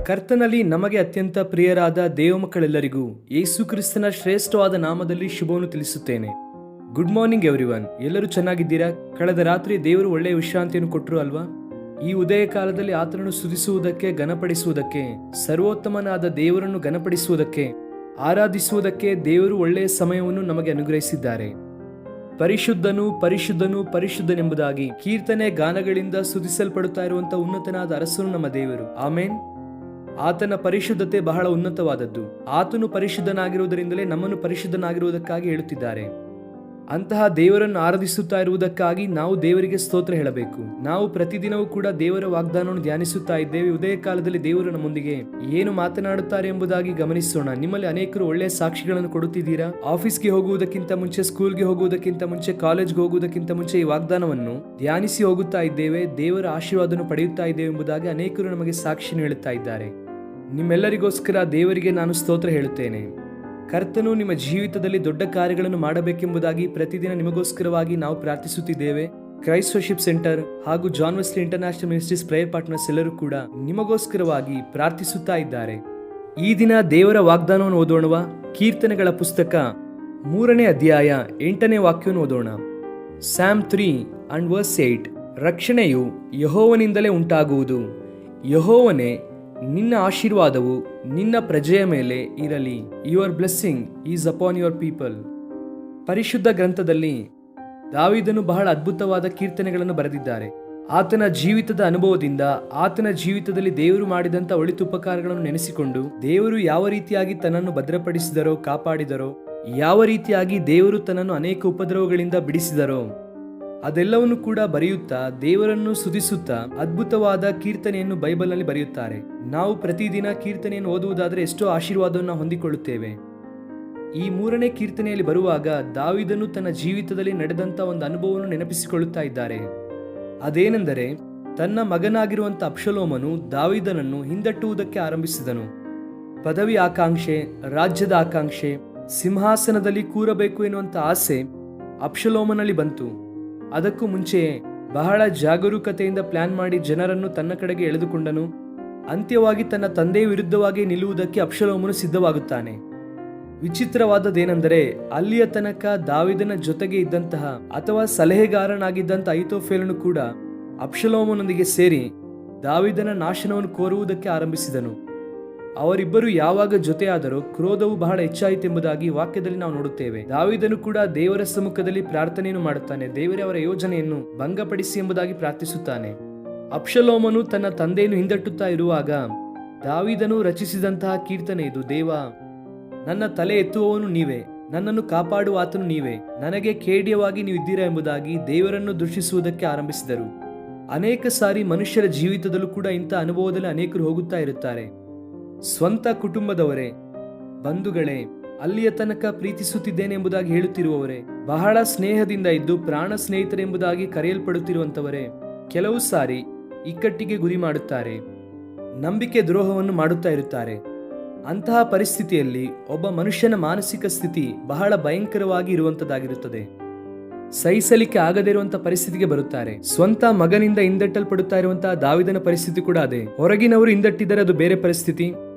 ಕರ್ತನಲ್ಲಿ ನಮಗೆ ಅತ್ಯಂತ ಪ್ರಿಯರಾದ ದೇವಮಕ್ಕಳೆಲ್ಲರಿಗೂ ಯೇಸು ಕ್ರಿಸ್ತನ ಶ್ರೇಷ್ಠವಾದ ನಾಮದಲ್ಲಿ ಶುಭವನ್ನು ತಿಳಿಸುತ್ತೇನೆ. Good morning everyone. ಎಲ್ಲರೂ ಚೆನ್ನಾಗಿದ್ದೀರಾ? ಕಳೆದ ರಾತ್ರಿ ದೇವರು ಒಳ್ಳೆಯ ವಿಶ್ರಾಂತಿಯನ್ನು ಕೊಟ್ಟರು ಅಲ್ವಾ? ಈ ಉದಯ ಕಾಲದಲ್ಲಿ ಆತನನ್ನು ಸ್ತುತಿಸುವುದಕ್ಕೆ, ಘನಪಡಿಸುವುದಕ್ಕೆ, ಸರ್ವೋತ್ತಮನಾದ ದೇವರನ್ನು ಘನಪಡಿಸುವುದಕ್ಕೆ, ಆರಾಧಿಸುವುದಕ್ಕೆ ದೇವರು ಒಳ್ಳೆಯ ಸಮಯವನ್ನು ನಮಗೆ ಅನುಗ್ರಹಿಸಿದ್ದಾರೆ. ಪರಿಶುದ್ಧನು ಪರಿಶುದ್ಧನು ಪರಿಶುದ್ಧನೆಂಬುದಾಗಿ ಕೀರ್ತನೆ ಗಾನಗಳಿಂದ ಸ್ತುತಿಸಲ್ಪಡುತ್ತಾ ಇರುವಂತಹ ಉನ್ನತನಾದ ಅರಸನು ನಮ್ಮ ದೇವರು. ಆಮೇನ್. ಆತನ ಪರಿಶುದ್ಧತೆ ಬಹಳ ಉನ್ನತವಾದದ್ದು. ಆತನು ಪರಿಶುದ್ಧನಾಗಿರುವುದರಿಂದಲೇ ನಮ್ಮನ್ನು ಪರಿಶುದ್ಧನಾಗಿರುವುದಕ್ಕಾಗಿ ಹೇಳುತ್ತಿದ್ದಾರೆ. ಅಂತಹ ದೇವರನ್ನು ಆರಾಧಿಸುತ್ತಾ ಇರುವುದಕ್ಕಾಗಿ ನಾವು ದೇವರಿಗೆ ಸ್ತೋತ್ರ ಹೇಳಬೇಕು. ನಾವು ಪ್ರತಿದಿನವೂ ಕೂಡ ದೇವರ ವಾಗ್ದಾನವನ್ನು ಧ್ಯಾನಿಸುತ್ತಾ ಇದ್ದೇವೆ. ಉದಯ ಕಾಲದಲ್ಲಿ ದೇವರು ನಮ್ಮೊಂದಿಗೆ ಏನು ಮಾತನಾಡುತ್ತಾರೆ ಎಂಬುದಾಗಿ ಗಮನಿಸೋಣ. ನಿಮ್ಮಲ್ಲಿ ಅನೇಕರು ಒಳ್ಳೆಯ ಸಾಕ್ಷಿಗಳನ್ನು ಕೊಡುತ್ತಿದ್ದೀರಾ. ಆಫೀಸ್ಗೆ ಹೋಗುವುದಕ್ಕಿಂತ ಮುಂಚೆ, ಸ್ಕೂಲ್ಗೆ ಹೋಗುವುದಕ್ಕಿಂತ ಮುಂಚೆ, ಕಾಲೇಜ್ಗೆ ಹೋಗುವುದಕ್ಕಿಂತ ಮುಂಚೆ ಈ ವಾಗ್ದಾನವನ್ನು ಧ್ಯಾನಿಸಿ ಹೋಗುತ್ತಾ ಇದ್ದೇವೆ. ದೇವರ ಆಶೀರ್ವಾದವನ್ನು ಪಡೆಯುತ್ತಾ ಇದ್ದೇವೆ ಎಂಬುದಾಗಿ ಅನೇಕರು ನಮಗೆ ಸಾಕ್ಷಿಯನ್ನು ಹೇಳುತ್ತಾ ಇದ್ದಾರೆ. ನಿಮ್ಮೆಲ್ಲರಿಗೋಸ್ಕರ ದೇವರಿಗೆ ನಾನು ಸ್ತೋತ್ರ ಹೇಳುತ್ತೇನೆ. ಕರ್ತನು ನಿಮ್ಮ ಜೀವಿತದಲ್ಲಿ ದೊಡ್ಡ ಕಾರ್ಯಗಳನ್ನು ಮಾಡಬೇಕೆಂಬುದಾಗಿ ಪ್ರತಿದಿನ ನಿಮಗೋಸ್ಕರವಾಗಿ ನಾವು ಪ್ರಾರ್ಥಿಸುತ್ತಿದ್ದೇವೆ. ಕ್ರೈಸ್ಟ್ ಫೆಲೋಶಿಪ್ ಸೆಂಟರ್ ಹಾಗೂ John Wesley International Ministries prayer partners ಎಲ್ಲರೂ ಕೂಡ ನಿಮಗೋಸ್ಕರವಾಗಿ ಪ್ರಾರ್ಥಿಸುತ್ತಾ ಇದ್ದಾರೆ. ಈ ದಿನ ದೇವರ ವಾಗ್ದಾನವನ್ನು ಓದೋಣವಾ? ಕೀರ್ತನೆಗಳ ಪುಸ್ತಕ 3ನೇ ಅಧ್ಯಾಯ 8ನೇ ವಾಕ್ಯವನ್ನು ಓದೋಣ. Psalm 3:8. ರಕ್ಷಣೆಯು ಯೆಹೋವನಿಂದಲೇ ಉಂಟಾಗುವುದು. ಯೆಹೋವನೇ, ನಿನ್ನ ಆಶೀರ್ವಾದವು ನಿನ್ನ ಪ್ರಜೆಯ ಮೇಲೆ ಇರಲಿ. Your blessing is upon your people. ಪರಿಶುದ್ಧ ಗ್ರಂಥದಲ್ಲಿ ದಾವೀದನು ಬಹಳ ಅದ್ಭುತವಾದ ಕೀರ್ತನೆಗಳನ್ನು ಬರೆದಿದ್ದಾರೆ. ಆತನ ಜೀವಿತದ ಅನುಭವದಿಂದ, ಆತನ ಜೀವಿತದಲ್ಲಿ ದೇವರು ಮಾಡಿದಂಥ ಒಳಿತುಪಕಾರಗಳನ್ನು ನೆನೆಸಿಕೊಂಡು, ದೇವರು ಯಾವ ರೀತಿಯಾಗಿ ತನ್ನನ್ನು ಭದ್ರಪಡಿಸಿದರೋ, ಕಾಪಾಡಿದರೋ, ಯಾವ ರೀತಿಯಾಗಿ ದೇವರು ತನ್ನನ್ನು ಅನೇಕ ಉಪದ್ರವಗಳಿಂದ ಬಿಡಿಸಿದರೋ ಅದೆಲ್ಲವನ್ನು ಕೂಡ ಬರೆಯುತ್ತಾ, ದೇವರನ್ನು ಸ್ತುತಿಸುತ್ತಾ ಅದ್ಭುತವಾದ ಕೀರ್ತನೆಯನ್ನು ಬೈಬಲ್ನಲ್ಲಿ ಬರೆಯುತ್ತಾರೆ. ನಾವು ಪ್ರತಿದಿನ ಕೀರ್ತನೆಯನ್ನು ಓದುವುದಾದರೆ ಎಷ್ಟೋ ಆಶೀರ್ವಾದವನ್ನು ಹೊಂದಿಕೊಳ್ಳುತ್ತೇವೆ. ಈ 3ನೇ ಕೀರ್ತನೆಯಲ್ಲಿ ಬರುವಾಗ ದಾವೀದನು ತನ್ನ ಜೀವಿತದಲ್ಲಿ ನಡೆದಂತ ಒಂದು ಅನುಭವವನ್ನು ನೆನಪಿಸಿಕೊಳ್ಳುತ್ತಾ ಇದ್ದಾರೆ. ಅದೇನೆಂದರೆ, ತನ್ನ ಮಗನಾಗಿರುವಂತ ಅಬ್ಷಲೋಮನು ದಾವೀದನನ್ನು ಹಿಂದಟ್ಟುವುದಕ್ಕೆ ಆರಂಭಿಸಿದನು. ಪದವಿ ಆಕಾಂಕ್ಷೆ, ರಾಜ್ಯದ ಆಕಾಂಕ್ಷೆ, ಸಿಂಹಾಸನದಲ್ಲಿ ಕೂರಬೇಕು ಎನ್ನುವಂತ ಆಸೆ ಅಬ್ಷಲೋಮನಲ್ಲಿ ಬಂತು. ಅದಕ್ಕೂ ಮುಂಚೆಯೇ ಬಹಳ ಜಾಗರೂಕತೆಯಿಂದ ಪ್ಲಾನ್ ಮಾಡಿ ಜನರನ್ನು ತನ್ನ ಕಡೆಗೆ ಎಳೆದುಕೊಂಡನು. ಅಂತ್ಯವಾಗಿ ತನ್ನ ತಂದೆಯ ವಿರುದ್ಧವಾಗಿ ನಿಲ್ಲುವುದಕ್ಕೆ ಅಬ್ಷಲೋಮನು ಸಿದ್ಧವಾಗುತ್ತಾನೆ. ವಿಚಿತ್ರವಾದದ್ದೇನೆಂದರೆ, ಅಲ್ಲಿಯ ತನಕ ದಾವೀದನ ಜೊತೆಗೆ ಇದ್ದಂತಹ ಅಥವಾ ಸಲಹೆಗಾರನಾಗಿದ್ದಂಥ ಅಹಿತೋಫೆಲನು ಕೂಡ ಅಬ್ಷಲೋಮನೊಂದಿಗೆ ಸೇರಿ ದಾವೀದನ ನಾಶನವನ್ನು ಕೋರುವುದಕ್ಕೆ ಆರಂಭಿಸಿದನು. ಅವರಿಬ್ಬರು ಯಾವಾಗ ಜೊತೆಯಾದರೋ ಕ್ರೋಧವು ಬಹಳ ಹೆಚ್ಚಾಯಿತೆಂಬುದಾಗಿ ವಾಕ್ಯದಲ್ಲಿ ನಾವು ನೋಡುತ್ತೇವೆ. ದಾವೀದನು ಕೂಡ ದೇವರ ಸಮ್ಮುಖದಲ್ಲಿ ಪ್ರಾರ್ಥನೆಯನ್ನು ಮಾಡುತ್ತಾನೆ. ದೇವರೇ ಅವರ ಯೋಜನೆಯನ್ನು ಭಂಗಪಡಿಸಿ ಎಂಬುದಾಗಿ ಪ್ರಾರ್ಥಿಸುತ್ತಾನೆ. ಅಬ್ಷಲೋಮನು ತನ್ನ ತಂದೆಯನ್ನು ಹಿಂದಟ್ಟುತ್ತಾ ಇರುವಾಗ ದಾವೀದನು ರಚಿಸಿದಂತಹ ಕೀರ್ತನೆ ಇದು. ದೇವ, ನನ್ನ ತಲೆ ಎತ್ತುವವನು ನೀವೇ, ನನ್ನನ್ನು ಕಾಪಾಡುವ ಆತನು ನೀವೇ, ನನಗೆ ಖೇಡ್ಯವಾಗಿ ನೀವು ಇದ್ದೀರಾ ಎಂಬುದಾಗಿ ದೇವರನ್ನು ದೃಷ್ಟಿಸುವುದಕ್ಕೆ ಆರಂಭಿಸಿದರು. ಅನೇಕ ಸಾರಿ ಮನುಷ್ಯರ ಜೀವಿತದಲ್ಲೂ ಕೂಡ ಇಂಥ ಅನುಭವದಲ್ಲಿ ಅನೇಕರು ಹೋಗುತ್ತಾ ಇರುತ್ತಾರೆ. ಸ್ವಂತ ಕುಟುಂಬದವರೇ, ಬಂಧುಗಳೇ, ಅಲ್ಲಿಯ ತನಕ ಪ್ರೀತಿಸುತ್ತಿದ್ದೇನೆ ಎಂಬುದಾಗಿ ಹೇಳುತ್ತಿರುವವರೇ, ಬಹಳ ಸ್ನೇಹದಿಂದ ಇದ್ದು ಪ್ರಾಣ ಸ್ನೇಹಿತರೆಂಬುದಾಗಿ ಕರೆಯಲ್ಪಡುತ್ತಿರುವಂತವರೇ, ಕೆಲವು ಸಾರಿ ಇಕ್ಕಟ್ಟಿಗೆ ಗುರಿ ಮಾಡುತ್ತಾರೆ, ನಂಬಿಕೆ ದ್ರೋಹವನ್ನು ಮಾಡುತ್ತಾ ಇರುತ್ತಾರೆ. ಅಂತಹ ಪರಿಸ್ಥಿತಿಯಲ್ಲಿ ಒಬ್ಬ ಮನುಷ್ಯನ ಮಾನಸಿಕ ಸ್ಥಿತಿ ಬಹಳ ಭಯಂಕರವಾಗಿ ಇರುವಂತದ್ದಾಗಿರುತ್ತದೆ. ಸಹಿಸಲಿಕ್ಕೆ ಆಗದೇ ಇರುವಂತಹ ಪರಿಸ್ಥಿತಿಗೆ ಬರುತ್ತಾರೆ. ಸ್ವಂತ ಮಗನಿಂದ ಹಿಂದಟ್ಟಲ್ಪಡುತ್ತಾ ಇರುವಂತಹ ದಾವೀದನ ಪರಿಸ್ಥಿತಿ ಕೂಡ ಅದೇ. ಹೊರಗಿನವರು ಹಿಂದಟ್ಟಿದರೆ ಅದು ಬೇರೆ ಪರಿಸ್ಥಿತಿ,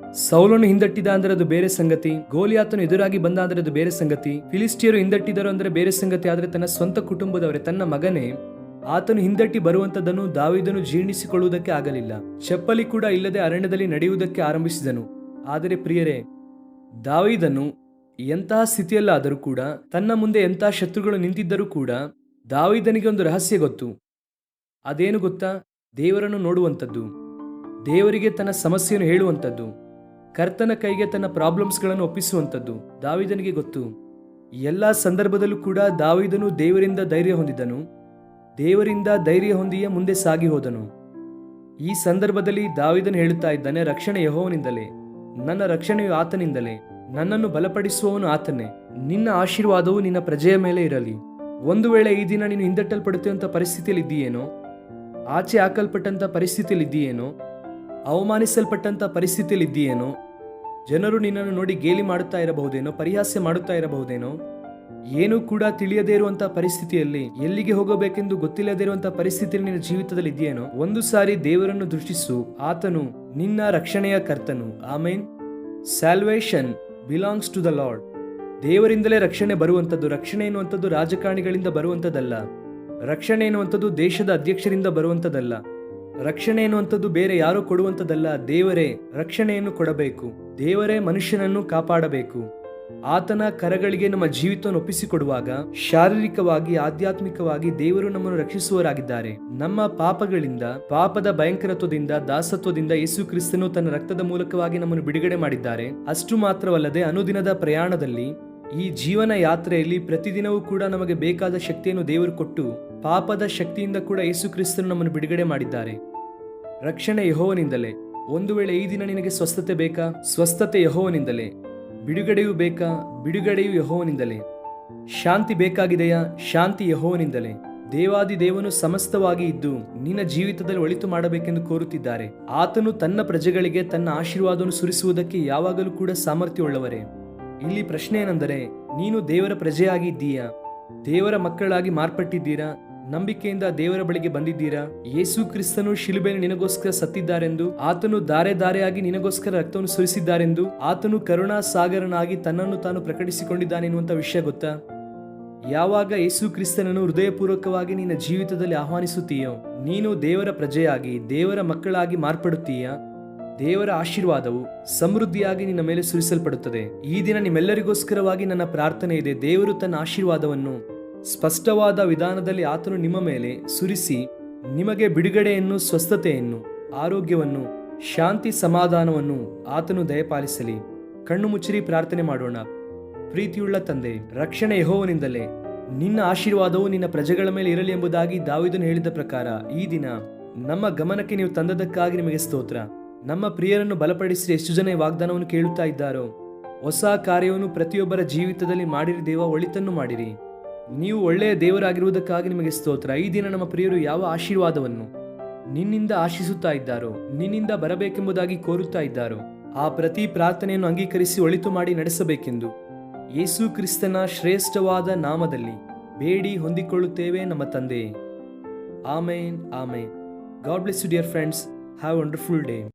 ಸೌಲನು ಹಿಂದಟ್ಟಿದ ಅಂದ್ರೆ ಅದು ಬೇರೆ ಸಂಗತಿ, ಗೋಲಿಯಾತನು ಎದುರಾಗಿ ಬಂದ ಅಂದ್ರೆ ಅದು ಬೇರೆ ಸಂಗತಿ, ಫಿಲಿಸ್ಟಿಯರು ಹಿಂದಟ್ಟಿದರು ಅಂದ್ರೆ ಬೇರೆ ಸಂಗತಿ. ಆದ್ರೆ ತನ್ನ ಸ್ವಂತ ಕುಟುಂಬದವರೇ, ತನ್ನ ಮಗನೇ ಆತನು ಹಿಂದಟ್ಟಿ ಬರುವಂತದನ್ನು ದಾವೀದನು ಜೀರ್ಣಿಸಿಕೊಳ್ಳುವುದಕ್ಕೆ ಆಗಲಿಲ್ಲ. ಚಪ್ಪಲಿ ಕೂಡ ಇಲ್ಲದೆ ಅರಣ್ಯದಲ್ಲಿ ನಡೆಯುವುದಕ್ಕೆ ಆರಂಭಿಸಿದನು. ಆದರೆ ಪ್ರಿಯರೇ, ದಾವೀದನು ಎಂತಹ ಸ್ಥಿತಿಯಲ್ಲಾದರೂ ಕೂಡ, ತನ್ನ ಮುಂದೆ ಎಂತಹ ಶತ್ರುಗಳು ನಿಂತಿದ್ದರೂ ಕೂಡ, ದಾವೀದನಿಗೆ ಒಂದು ರಹಸ್ಯ ಗೊತ್ತು. ಅದೇನು ಗೊತ್ತಾ? ದೇವರನ್ನು ನೋಡುವಂಥದ್ದು, ದೇವರಿಗೆ ತನ್ನ ಸಮಸ್ಯೆಯನ್ನು ಹೇಳುವಂಥದ್ದು, ಕರ್ತನ ಕೈಗೆ ತನ್ನ ಪ್ರಾಬ್ಲಮ್ಸ್ಗಳನ್ನು ಒಪ್ಪಿಸುವಂಥದ್ದು ದಾವೀದನಿಗೆ ಗೊತ್ತು. ಎಲ್ಲ ಸಂದರ್ಭದಲ್ಲೂ ಕೂಡ ದಾವೀದನು ದೇವರಿಂದ ಧೈರ್ಯ ಹೊಂದಿದನು. ದೇವರಿಂದ ಧೈರ್ಯ ಹೊಂದಿಯೇ ಮುಂದೆ ಸಾಗಿ ಹೋದನು. ಈ ಸಂದರ್ಭದಲ್ಲಿ ದಾವೀದನು ಹೇಳುತ್ತಾ ಇದ್ದಾನೆ, ರಕ್ಷಣೆ ಯೆಹೋವನಿಂದಲೇ, ನನ್ನ ರಕ್ಷಣೆಯು ಆತನಿಂದಲೇ, ನನ್ನನ್ನು ಬಲಪಡಿಸುವವನು ಆತನೇ, ನಿನ್ನ ಆಶೀರ್ವಾದವು ನಿನ್ನ ಪ್ರಜೆಯ ಮೇಲೆ ಇರಲಿ. ಒಂದು ವೇಳೆ ಈ ದಿನ ನೀನು ಹಿಂದಟ್ಟಲ್ಪಡುತ್ತೇವಂಥ ಪರಿಸ್ಥಿತಿಯಲ್ಲಿ ಇದ್ದೀಯೇನೋ, ಆಚೆ ಹಾಕಲ್ಪಟ್ಟಂಥ ಪರಿಸ್ಥಿತಿಯಲ್ಲಿ ಇದ್ದೀಯೇನೋ, ಅವಮಾನಿಸಲ್ಪಟ್ಟಂಥ ಪರಿಸ್ಥಿತಿಯಲ್ಲಿ ಇದ್ದೀಯೇನೋ, ಜನರು ನಿನ್ನನ್ನು ನೋಡಿ ಗೇಲಿ ಮಾಡುತ್ತಾ ಇರಬಹುದೇನೋ, ಪರಿಹಾಸ್ಯ ಮಾಡುತ್ತಾ ಇರಬಹುದೇನೋ, ಏನೂ ಕೂಡ ತಿಳಿಯದೇ ಇರುವಂತಹ ಪರಿಸ್ಥಿತಿಯಲ್ಲಿ, ಎಲ್ಲಿಗೆ ಹೋಗಬೇಕೆಂದು ಗೊತ್ತಿಲ್ಲದೇ ಇರುವಂತಹ ಪರಿಸ್ಥಿತಿಯಲ್ಲಿ ನಿನ್ನ ಜೀವಿತದಲ್ಲಿ ಇದೆಯೇನೋ, ಒಂದು ಸಾರಿ ದೇವರನ್ನು ದೃಷ್ಟಿಸು. ಆತನು ನಿನ್ನ ರಕ್ಷಣೆಯ ಕರ್ತನು. Amen. Salvation belongs to the Lord. ದೇವರಿಂದಲೇ ರಕ್ಷಣೆ ಬರುವಂಥದ್ದು. ರಕ್ಷಣೆ ಎನ್ನುವಂಥದ್ದು ರಾಜಕಾರಣಿಗಳಿಂದ ಬರುವಂಥದ್ದಲ್ಲ. ರಕ್ಷಣೆ ಎನ್ನುವಂಥದ್ದು ದೇಶದ ಅಧ್ಯಕ್ಷರಿಂದ ಬರುವಂಥದ್ದಲ್ಲ. ರಕ್ಷಣೆ ಎನ್ನುವಂಥದ್ದು ಬೇರೆ ಯಾರೋ ಕೊಡುವಂಥದ್ದಲ್ಲ. ದೇವರೇ ರಕ್ಷಣೆಯನ್ನು ಕೊಡಬೇಕು. ದೇವರೇ ಮನುಷ್ಯನನ್ನು ಕಾಪಾಡಬೇಕು. ಆತನ ಕರಗಳಿಗೆ ನಮ್ಮ ಜೀವಿತವನ್ನು ಒಪ್ಪಿಸಿಕೊಡುವಾಗ ಶಾರೀರಿಕವಾಗಿ, ಆಧ್ಯಾತ್ಮಿಕವಾಗಿ ದೇವರು ನಮ್ಮನ್ನು ರಕ್ಷಿಸುವವರಾಗಿದ್ದಾರೆ. ನಮ್ಮ ಪಾಪಗಳಿಂದ, ಪಾಪದ ಭಯಂಕರತ್ವದಿಂದ, ದಾಸತ್ವದಿಂದ ಯೇಸು ಕ್ರಿಸ್ತನು ತನ್ನ ರಕ್ತದ ಮೂಲಕವಾಗಿ ನಮ್ಮನ್ನು ಬಿಡುಗಡೆ ಮಾಡಿದ್ದಾರೆ. ಅಷ್ಟು ಮಾತ್ರವಲ್ಲದೆ ಅನುದಿನದ ಪ್ರಯಾಣದಲ್ಲಿ, ಈ ಜೀವನ ಯಾತ್ರೆಯಲ್ಲಿ ಪ್ರತಿದಿನವೂ ಕೂಡ ನಮಗೆ ಬೇಕಾದ ಶಕ್ತಿಯನ್ನು ದೇವರು ಕೊಟ್ಟು, ಪಾಪದ ಶಕ್ತಿಯಿಂದ ಕೂಡ ಯೇಸು ಕ್ರಿಸ್ತನು ನಮ್ಮನ್ನು ಬಿಡುಗಡೆ ಮಾಡಿದ್ದಾರೆ. ರಕ್ಷಣೆ ಯೆಹೋವನಿಂದಲೇ. ಒಂದು ವೇಳೆ ಈ ದಿನ ನಿನಗೆ ಸ್ವಸ್ಥತೆ ಬೇಕಾ? ಸ್ವಸ್ಥತೆ ಯೆಹೋವನಿಂದಲೇ. ಬಿಡುಗಡೆಯೂ ಬೇಕಾ? ಬಿಡುಗಡೆಯೂ ಯೆಹೋವನಿಂದಲೇ. ಶಾಂತಿ ಬೇಕಾಗಿದೆಯಾ? ಶಾಂತಿ ಯೆಹೋವನಿಂದಲೇ. ದೇವಾದಿ ದೇವನು ಸಮಸ್ತವಾಗಿ ಇದ್ದು ನಿನ್ನ ಜೀವಿತದಲ್ಲಿ ಒಳಿತು ಮಾಡಬೇಕೆಂದು ಕೋರುತ್ತಿದ್ದಾರೆ. ಆತನು ತನ್ನ ಪ್ರಜೆಗಳಿಗೆ ತನ್ನ ಆಶೀರ್ವಾದವನ್ನು ಸುರಿಸುವುದಕ್ಕೆ ಯಾವಾಗಲೂ ಕೂಡ ಸಾಮರ್ಥ್ಯವುಳ್ಳವರೇ. ಇಲ್ಲಿ ಪ್ರಶ್ನೆ ಏನೆಂದರೆ, ನೀನು ದೇವರ ಪ್ರಜೆಯಾಗಿ ಇದ್ದೀಯಾ? ದೇವರ ಮಕ್ಕಳಾಗಿ ಮಾರ್ಪಟ್ಟಿದ್ದೀರಾ? ನಂಬಿಕೆಯಿಂದ ದೇವರ ಬಳಿಗೆ ಬಂದಿದ್ದೀರಾ? ಯೇಸು ಕ್ರಿಸ್ತನು ಶಿಲುಬೆಯಲ್ಲಿ ನಿನಗೋಸ್ಕರ ಸತ್ತಿದ್ದಾರೆಂದು, ಆತನು ಧಾರೆ ಧಾರೆಯಾಗಿ ನಿನಗೋಸ್ಕರ ರಕ್ತವನ್ನು ಸುರಿಸಿದ್ದಾರೆಂದು, ಆತನು ಕರುಣಾ ಸಾಗರನಾಗಿ ತನ್ನನ್ನು ತಾನು ಪ್ರಕಟಿಸಿಕೊಂಡಿದ್ದಾನೆ ಎನ್ನುವಂಥ ವಿಷಯ ಗೊತ್ತಾ? ಯಾವಾಗ ಯೇಸು ಕ್ರಿಸ್ತನನ್ನು ಹೃದಯಪೂರ್ವಕವಾಗಿ ನಿನ್ನ ಜೀವಿತದಲ್ಲಿ ಆಹ್ವಾನಿಸುತ್ತೀಯೋ, ನೀನು ದೇವರ ಪ್ರಜೆಯಾಗಿ, ದೇವರ ಮಕ್ಕಳಾಗಿ ಮಾರ್ಪಡುತ್ತೀಯಾ? ದೇವರ ಆಶೀರ್ವಾದವು ಸಮೃದ್ಧಿಯಾಗಿ ನಿನ್ನ ಮೇಲೆ ಸುರಿಸಲ್ಪಡುತ್ತದೆ. ಈ ದಿನ ನಿಮ್ಮೆಲ್ಲರಿಗೋಸ್ಕರವಾಗಿ ನನ್ನ ಪ್ರಾರ್ಥನೆ ಇದೆ. ದೇವರು ತನ್ನ ಆಶೀರ್ವಾದವನ್ನು ಸ್ಪಷ್ಟವಾದ ವಿಧಾನದಲ್ಲಿ ಆತನು ನಿಮ್ಮ ಮೇಲೆ ಸುರಿಸಿ ನಿಮಗೆ ಬಿಡುಗಡೆಯನ್ನು, ಸ್ವಸ್ಥತೆಯನ್ನು, ಆರೋಗ್ಯವನ್ನು, ಶಾಂತಿ, ಸಮಾಧಾನವನ್ನು ಆತನು ದಯಪಾಲಿಸಲಿ. ಕಣ್ಣು ಮುಚ್ಚಿರಿ, ಪ್ರಾರ್ಥನೆ ಮಾಡೋಣ. ಪ್ರೀತಿಯುಳ್ಳ ತಂದೆ, ರಕ್ಷಣೆ ಯೆಹೋವನಿಂದಲೇ. ನಿನ್ನ ಆಶೀರ್ವಾದವು ನಿನ್ನ ಪ್ರಜೆಗಳ ಮೇಲೆ ಇರಲಿ ಎಂಬುದಾಗಿ ದಾವೀದನು ಹೇಳಿದ ಪ್ರಕಾರ ಈ ದಿನ ನಮ್ಮ ಗಮನಕ್ಕೆ ನೀವು ತಂದದಕ್ಕಾಗಿ ನಿಮಗೆ ಸ್ತೋತ್ರ. ನಮ್ಮ ಪ್ರಿಯರನ್ನು ಬಲಪಡಿಸಿ. ಎಷ್ಟು ಜನ ಈ ವಾಗ್ದಾನವನ್ನು ಕೇಳುತ್ತಾ ಇದ್ದಾರೋ, ಹೊಸ ಕಾರ್ಯವನ್ನು ಪ್ರತಿಯೊಬ್ಬರ ಜೀವಿತದಲ್ಲಿ ಮಾಡಿರಿ ದೇವ, ಒಳಿತನ್ನು ಮಾಡಿರಿ. ನೀವು ಒಳ್ಳೆಯ ದೇವರಾಗಿರುವುದಕ್ಕಾಗಿ ನಿಮಗೆ ಸ್ತೋತ್ರ. ಈ ದಿನ ನಮ್ಮ ಪ್ರಿಯರು ಯಾವ ಆಶೀರ್ವಾದವನ್ನು ನಿನ್ನಿಂದ ಆಶಿಸುತ್ತಾ ಇದ್ದಾರೋ, ನಿನ್ನಿಂದ ಬರಬೇಕೆಂಬುದಾಗಿ ಕೋರುತ್ತಾ ಇದ್ದಾರೋ, ಆ ಪ್ರತಿ ಪ್ರಾರ್ಥನೆಯನ್ನು ಅಂಗೀಕರಿಸಿ ಒಳಿತು ಮಾಡಿ ನಡೆಸಬೇಕೆಂದು ಯೇಸು ಕ್ರಿಸ್ತನ ಶ್ರೇಷ್ಠವಾದ ನಾಮದಲ್ಲಿ ಬೇಡಿ ಹೊಂದಿಕೊಳ್ಳುತ್ತೇವೆ ನಮ್ಮ ತಂದೆಯೇ. Amen, amen. God bless you dear friends. Have a wonderful day.